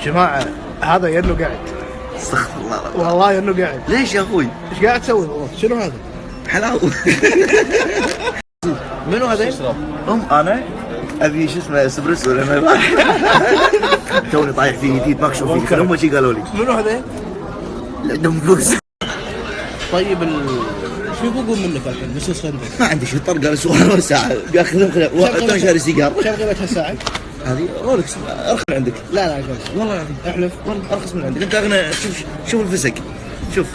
جماعة هذا ينو قاعد. استغفر الله والله ينو قاعد. ليش يا اخوي؟ ايش قاعد تسوي؟ شنو هذا؟ حلاوة. منو هذا؟ انا ابي شو اسمه اسبريسو لما راح. توني طايح فيه جديد ما اشوف فيه، هم شي قالوا لي. منو هذا؟ عندهم فلوس. طيب شو يبغون منك الحين؟ بس عندك؟ ما عندي شيء طر قال سؤال ساعة بياخذهم خلال شاري سيجار. كم قيمة هالساعة؟ هذه رولكس ارخص من عندك. لا قلت والله العظيم احلف والله ارخص من عندك. انت اغنى. شوف الفسق شوف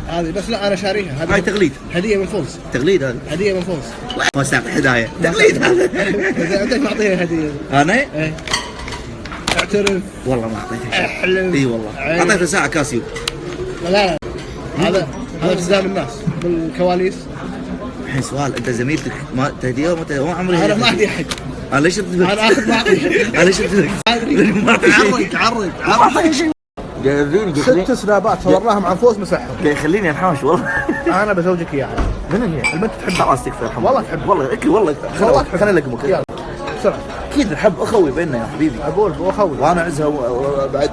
هذه بس لا انا شاريها. هاي تقليد. هدية من فوز. تقليد هذا. هدية من فوز. ما ساعة هدايا تقليد هذا. اذا انت معطيها هدية. انا؟ ايه اعترف. والله ما اعطيته شيء. احلف. اي والله اعطيته ساعة كاسيو. لا هذا قدام الناس بالكواليس. الحين سؤال، انت زميلتك ما تهديه ما عمري انا ما اهدي احد. انا ليش انا اخذ ما اعطي. انا ليش عرق شيء جايبين 6 سنابات صورناهم عن فوز مسحهم. يخليني انحاش والله. انا بزوجك اياها. من هي؟ البنت تحب راسك في الحمام. والله تحب. والله اكل والله خليني القمك. يلا بسرعه. اكيد الحب اخوي بيننا يا حبيبي. اقول هو اخوي وانا اعزها وبعد.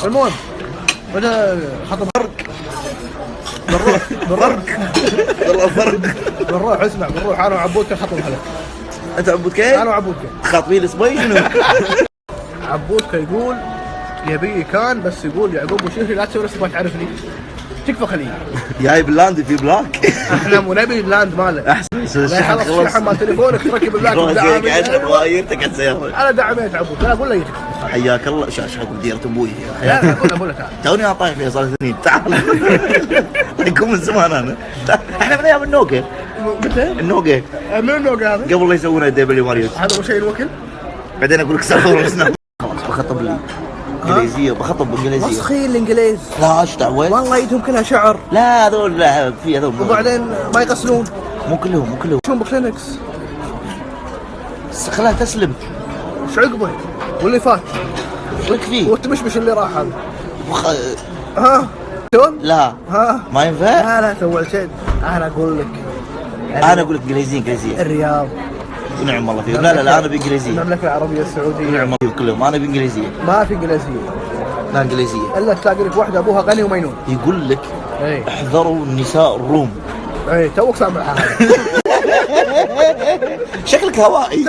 المهم بدا حط فرق. بنروح والله فرق. بنروح اسمع بنروح انا وعبود كان خطب هلا. انت عبود كيف؟ انا وعبود كان خاطبين اسمي شنو؟ عبود كان يقول يبي كان بس يقول يعقوب وشهري لا تسوي نفسك ما تعرفني تكفى خليجي. جايب اللاند في بلاك. احنا مو نبي اللاند ماله. احسن لا يخلص الشحن مال تليفونك تركب اللاند. دعايرتك على السيارة. انا دعمت عبود لا اقول له يجي. حياك الله. شاش حق ديرة ابوي. لا اقول له تعال. توني انا طايح فيها صار 2 تعال. يكون من زمان انا. احنا من ايام النوكيا. متى؟ النوكيا. من النوع هذا؟ قبل لا يسوونها دبليو ماريوت. هذا مو شيء الوكل؟ بعدين اقول لك استغفر الله. خلاص بخطب لي انجليزيه. بخطب بالانجليزيه. مسخين الانجليز. لا ايش دعوه؟ والله يدهم كلها شعر. لا هذول لا في هذول. وبعدين ما يغسلون. مو كلهم. شلون بكلينكس؟ خلاها تسلم. ايش عقبه؟ واللي فات؟ وش فيه؟ والتمشمش اللي راح هذا. ها؟ شلون؟ لا ها؟ ما ينفع؟ لا سوى شيء. انا اقول لك. انا اقول لك انجليزيه. الرياض. ونعم الله فيهم. لا انا بانجليزيه. المملكه العربيه السعوديه. ونعم الله فيهم كلهم. انا بانجليزيه. ما في انجليزيه. لا انجليزيه. الا تلاقي لك واحده ابوها غني ومينون. يقول لك ايه احذروا النساء الروم. ايه توك سامعها. شكلك هوائي.